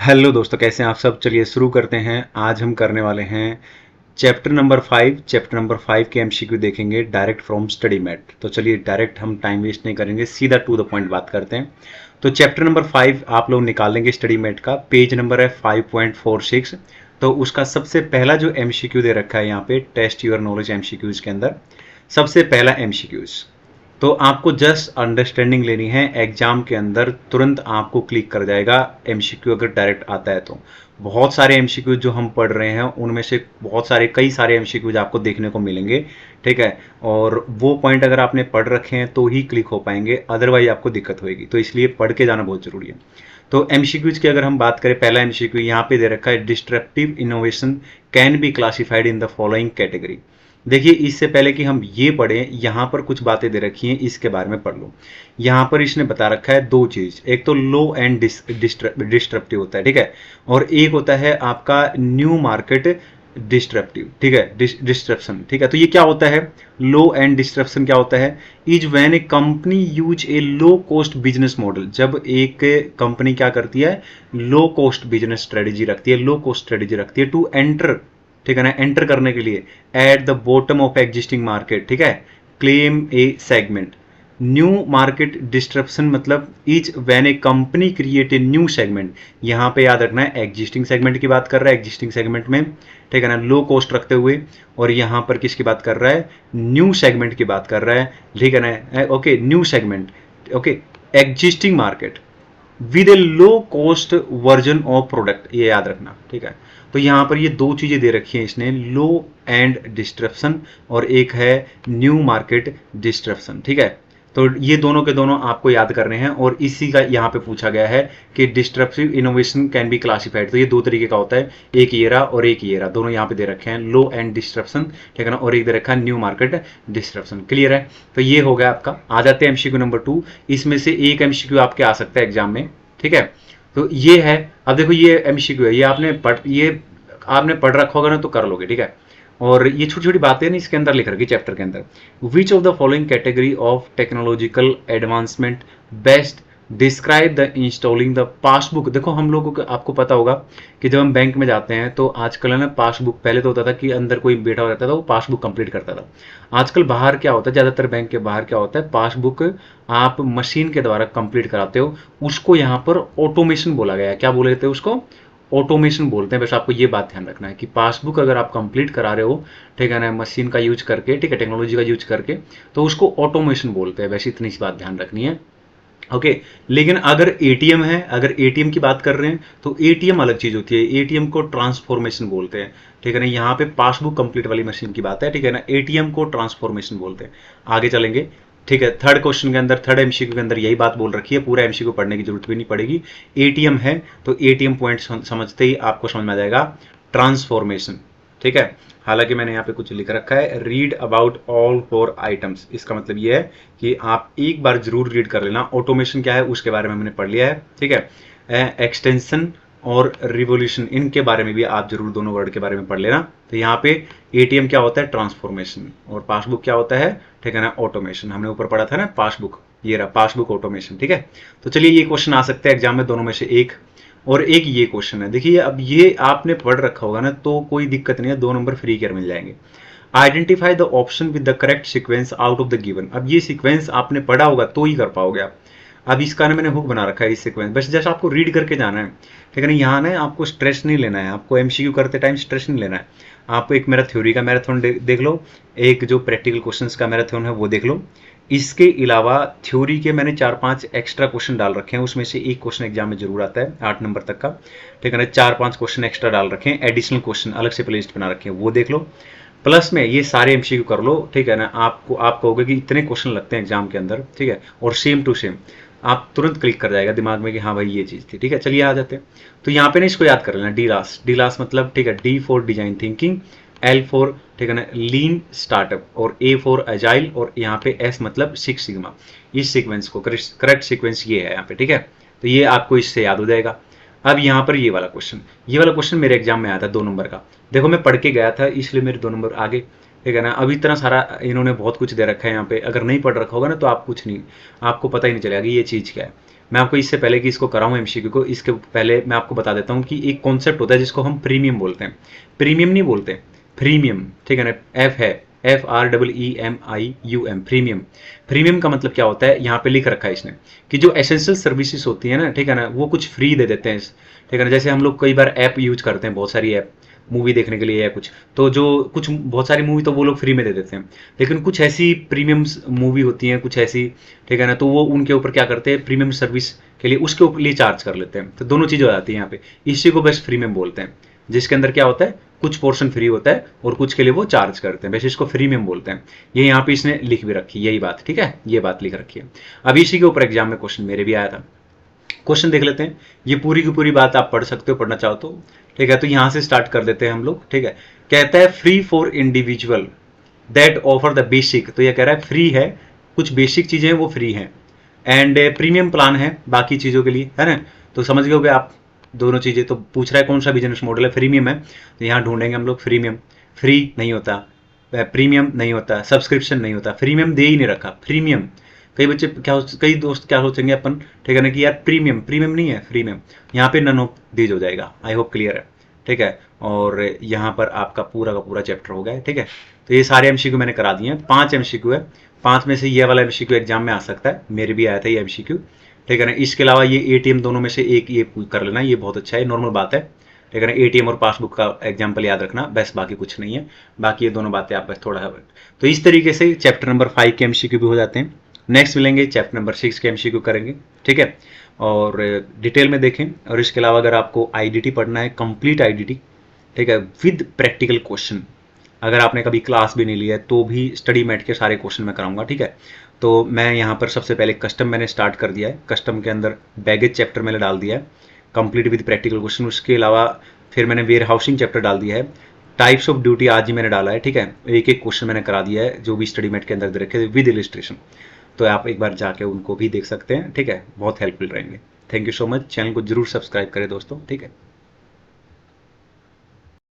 Hello दोस्तों, कैसे हैं आप सब। चलिए शुरू करते हैं। आज हम करने वाले हैं चैप्टर नंबर 5 के एमसीक्यू देखेंगे डायरेक्ट फ्रॉम स्टडी मैट। तो चलिए डायरेक्ट हम टाइम वेस्ट नहीं करेंगे, सीधा टू द पॉइंट बात करते हैं। तो चैप्टर नंबर 5 आप लोग निकाल लेंगे स्टडी मैट का, पेज नंबर है 5.46। तो उसका सबसे पहला जो एमसीक्यू दे रखा है यहाँ पे, टेस्ट योर नॉलेज एमसीक्यूज के अंदर सबसे पहला एमसीक्यूज। तो आपको जस्ट अंडरस्टैंडिंग लेनी है, एग्जाम के अंदर तुरंत आपको क्लिक कर जाएगा एमसीक्यू अगर डायरेक्ट आता है तो। बहुत सारे एमसीक्यू जो हम पढ़ रहे हैं उनमें से कई सारे एमसीक्यूज आपको देखने को मिलेंगे, ठीक है। और वो पॉइंट अगर आपने पढ़ रखे हैं तो ही क्लिक हो पाएंगे, अदरवाइज आपको दिक्कत होगी। तो इसलिए पढ़ के जाना बहुत जरूरी है। तो एमसीक्यूज की अगर हम बात करें, पहला एमसीक्यू यहाँ पे दे रखा है, disruptive innovation can be classified in the following category. देखिए इससे पहले कि हम ये पढ़ें, यहाँ पर कुछ बातें दे रखी हैं, इसके बारे में पढ़ लो। यहाँ पर इसने बता रखा है दो चीज, एक तो लो एंड डिस्ट्रप्टिव होता है, ठीक है, और एक होता है आपका न्यू मार्केट डिस्ट्रप्टिव, ठीक है, डिस्ट्रप्शन, ठीक है। तो ये क्या होता है, लो एंड डिस्ट्रप्शन क्या होता है, is when A company use A low cost business model. जब एक कंपनी क्या करती है, लो कॉस्ट बिजनेस स्ट्रेटेजी रखती है, लो कॉस्ट स्ट्रेटेजी रखती है टू एंटर, ठीक है ना, एंटर करने के लिए at the bottom of existing market, ठीक है, claim A segment. New market disruption मतलब is when A company create a new segment. यहां पे याद रखना है एग्जिस्टिंग सेगमेंट की बात कर रहा है, एग्जिस्टिंग सेगमेंट में, ठीक है ना, लो कॉस्ट रखते हुए। और यहां पर किसकी बात कर रहा है, न्यू सेगमेंट की बात कर रहा है, ठीक है ना, okay, new segment, okay, existing market with A low cost version of product, ये याद रखना, ठीक है। तो यहां पर ये दो चीजें दे रखी हैं इसने, लो एंड डिस्ट्रप्शन और एक है न्यू मार्केट डिस्ट्रप्शन, ठीक है। तो ये दोनों के दोनों आपको याद करने हैं। और इसी का यहाँ पे पूछा गया है कि disruptive innovation can be classified. तो ये दो तरीके का होता है, एक येरा और एक येरा, दोनों यहाँ पे दे रखे हैं, लो एंड डिस्ट्रप्शन, ठीक है ना, और एक दे रखा है न्यू मार्केट डिस्ट्रप्शन। क्लियर है। तो ये हो गया आपका। आ जाते हैं एमसीक्यू नंबर 2। इसमें से एक एमसीक्यू आपके आ सकता है एग्जाम में, ठीक है। तो ये है, अब देखो ये एमसीक्यू है, ये आपने पढ़ रखा होगा ना तो कर लोगे, ठीक है। और ये छोटी छोटी बातें ना इसके अंदर लिख रखी चैप्टर के अंदर। Which of the following category of technological advancement best describe the installing the passbook. देखो हम लोगों को, आपको पता होगा कि जब हम बैंक में जाते हैं तो आजकल है ना पासबुक, पहले तो होता था कि अंदर कोई बैठा रहता था वो पासबुक कंप्लीट करता था। आजकल बाहर क्या होता है, ज्यादातर बैंक के बाहर क्या होता है, पासबुक आप मशीन के द्वारा कंप्लीट कराते हो। उसको यहाँ पर ऑटोमेशन बोला गया है। क्या बोले थे उसको, ऑटोमेशन बोलते हैं। बस आपको ये बात ध्यान रखना है कि पासबुक अगर आप कंप्लीट करा रहे हो, ठीक है ना, मशीन का यूज करके, ठीक है, टेक्नोलॉजी का यूज करके, तो उसको ऑटोमेशन बोलते हैं। वैसे इतनी सी बात ध्यान रखनी है, ओके। लेकिन अगर एटीएम है, अगर एटीएम की बात कर रहे हैं तो एटीएम अलग चीज होती है, एटीएम को ट्रांसफॉर्मेशन बोलते हैं, ठीक है ना। यहाँ पे पासबुक कंप्लीट वाली मशीन की बात है, ठीक है ना, एटीएम को ट्रांसफॉर्मेशन बोलते हैं। आगे चलेंगे, ठीक है। थर्ड क्वेश्चन के अंदर, थर्ड एमसीक्यू के अंदर यही बात बोल रखी है, पूरा एमसीक्यू पढ़ने की जरूरत भी नहीं पड़ेगी। एटीएम है तो एटीएम पॉइंट समझते ही आपको समझ में आ जाएगा ट्रांसफॉर्मेशन, ठीक है। हालांकि मैंने यहाँ पे कुछ लिख रखा है, रीड अबाउट ऑल 4 आइटम्स। इसका मतलब ये है कि आप एक बार जरूर रीड कर लेना। ऑटोमेशन क्या है उसके बारे में हमने पढ़ लिया है, ठीक है। एक्सटेंशन और रिवोल्यूशन, इनके बारे में भी आप जरूर दोनों वर्ड के बारे में पढ़ लेना। तो यहाँ पे एटीएम क्या होता है, ट्रांसफॉर्मेशन, और पासबुक क्या होता है, ठीक है ना, ऑटोमेशन। हमने ऊपर पढ़ा था ना पासबुक, ये रहा पासबुक ऑटोमेशन, ठीक है। तो चलिए ये क्वेश्चन आ सकते हैं एग्जाम में, दोनों में से एक। और एक ये क्वेश्चन है, देखिए अब ये आपने पढ़ रखा होगा ना तो कोई दिक्कत नहीं है, 2 नंबर फ्री केयर मिल जाएंगे। Identify the option with the correct sequence out of the given. अब ये सीक्वेंस आपने पढ़ा होगा तो ही कर पाओगे आप। अब इसका ना मैंने हुक बना रखा है इस सीक्वेंस, बस जैसे आपको रीड करके जाना है, ठीक है ना। यहाँ ना आपको स्ट्रेस नहीं लेना है, आपको एमसीक्यू करते टाइम स्ट्रेस नहीं लेना है। आपको एक मेरा थ्योरी का मैराथन देख लो, एक जो प्रैक्टिकल क्वेश्चंस का मैराथन है वो देख लो। इसके अलावा थ्योरी के मैंने 4-5 एक्स्ट्रा क्वेश्चन डाल रखे हैं, उसमें से एक क्वेश्चन एग्जाम में जरूर आता है 8 नंबर तक का, ठीक है ना। 4-5 क्वेश्चन एक्स्ट्रा डाल रखे हैं, एडिशनल क्वेश्चन अलग से प्लेलिस्ट बना रखे हैं, वो देख लो। प्लस में ये सारे एमसीक्यू कर लो, ठीक है ना। आप कहोगे कि इतने क्वेश्चन लगते हैं एग्जाम के अंदर, ठीक है, और सेम टू सेम आप तुरंत क्लिक कर जाएगा दिमाग में कि हाँ भाई ये चीज थी, ठीक है। चलिए आ जाते हैं। तो यहाँ पे ना इसको याद कर लेना, डी लास मतलब, ठीक है, D for design thinking, L for, ठीक है ना, लीन स्टार्टअप, और ए फॉर एजाइल, और यहाँ पे एस मतलब 6 सिग्मा। इस सीक्वेंस को करेक्ट सीक्वेंस ये है यहाँ पे, ठीक है। तो ये आपको इससे याद हो जाएगा। अब यहाँ पर ये वाला क्वेश्चन मेरे एग्जाम में आया था 2 नंबर का। देखो मैं पढ़ के गया था इसलिए मेरे 2 नंबर आगे, ठीक है ना। अभी इतना सारा इन्होंने बहुत कुछ दे रखा है यहाँ पे, अगर नहीं पढ़ रखा होगा ना तो आप कुछ नहीं, आपको पता ही नहीं चलेगा कि ये चीज़ क्या है। मैं आपको इससे पहले कि इसको कराऊं एमसीक्यू को, इसके पहले मैं आपको बता देता हूं कि एक कॉन्सेप्ट होता है जिसको हम प्रीमियम बोलते हैं। प्रीमियम नहीं बोलते, प्रीमियम, ठीक है ना, एफ है, FREEMIUM, प्रीमियम। प्रीमियम का मतलब क्या होता है, यहाँ पे लिख रखा है इसने कि जो एसेंशियल सर्विसेज होती है ना, ठीक है ना, वो कुछ फ्री दे देते हैं, ठीक है ना। जैसे हम लोग कई बार ऐप यूज करते हैं, बहुत सारी ऐप मूवी देखने के लिए या कुछ, तो जो कुछ बहुत सारी मूवी तो वो लोग फ्री में दे देते हैं, लेकिन कुछ ऐसी प्रीमियम मूवी होती हैं, कुछ ऐसी, ठीक है ना, तो वो उनके ऊपर क्या करते हैं, प्रीमियम सर्विस के लिए उसके ऊपर लिए चार्ज कर लेते हैं। तो दोनों चीज़ हो जाती है यहाँ पे, इसी को बस प्रीमियम बोलते हैं, जिसके अंदर क्या होता है, कुछ पोर्शन फ्री होता है और कुछ के लिए वो चार्ज करते हैं, वैसे इसको प्रीमियम बोलते हैं। ये यहाँ पे इसने लिख भी रखी है यही बात, ठीक है, ये बात लिख रखी है। अब इसी के ऊपर एग्जाम में क्वेश्चन मेरे भी आया था, क्वेश्चन देख लेते हैं। ये पूरी की पूरी बात आप पढ़ सकते हो, पढ़ना चाहो तो, ठीक है। तो यहां से स्टार्ट कर देते हैं हम लोग, ठीक है। कहता है free for individual that offer the basic, तो ये कह रहा है फ्री है, कुछ बेसिक चीजें हैं वो फ्री हैं, एंड प्रीमियम प्लान है बाकी चीजों के लिए, है ना। तो समझ गए आप दोनों चीजें। तो पूछ रहा है कौन सा बिजनेस मॉडल है, प्रीमियम है, तो यहाँ ढूंढेंगे हम लोग प्रीमियम। फ्री नहीं होता, प्रीमियम नहीं होता, सब्सक्रिप्शन नहीं होता, प्रीमियम दे ही नहीं रखा, प्रीमियम। कई बच्चे क्या, कई दोस्त क्या सोचेंगे अपन, ठीक है ना, कि यार प्रीमियम, प्रीमियम नहीं है, प्रीमियम। यहाँ पे नन ऑफ दीज हो जाएगा। आई होप क्लियर है, ठीक है। और यहाँ पर आपका पूरा का पूरा चैप्टर हो गया है, ठीक है। तो ये सारे एमसीक्यू मैंने करा दिए हैं, 5 एमसीक्यू है, 5 में से ये वाला एमसीक्यू एग्जाम में आ सकता है, मेरे भी आया था ये एमसीक्यू, ठीक है ना। इसके अलावा ये एटीएम दोनों में से एक ये कर लेना, ये बहुत अच्छा है, नॉर्मल बात है, ठीक है ना। एटीएम और पासबुक का एग्जाम्पल याद रखना, बस बाकी कुछ नहीं है, बाकी ये दोनों बातें आप बस थोड़ा है। तो इस तरीके से चैप्टर नंबर 5 के एमसीक्यू भी हो जाते हैं। नेक्स्ट मिलेंगे चैप्टर नंबर 6 के एमसीक्यू करेंगे, ठीक है, और डिटेल में देखें। और इसके अलावा अगर आपको आईडीटी पढ़ना है, कंप्लीट आईडीटी, ठीक है, विद प्रैक्टिकल क्वेश्चन, अगर आपने कभी क्लास भी नहीं लिया है तो भी स्टडी मैट के सारे क्वेश्चन मैं कराऊंगा, ठीक है। तो मैं यहाँ पर सबसे पहले कस्टम मैंने स्टार्ट कर दिया है, कस्टम के अंदर बैगेज चैप्टर मैंने डाल दिया है, कंप्लीट विद प्रैक्टिकल क्वेश्चन। उसके अलावा फिर मैंने वेयर हाउसिंग चैप्टर डाल दिया है, टाइप्स ऑफ ड्यूटी आज ही मैंने डाला है, ठीक है। एक एक क्वेश्चन मैंने करा दिया है जो भी स्टडी मैट के अंदर दे रखे थे विद इलिस्ट्रेशन, तो आप एक बार जाके उनको भी देख सकते हैं, ठीक है, बहुत हेल्पफुल रहेंगे। Thank you so much, channel को जरूर सब्सक्राइब करें दोस्तों, ठीक है।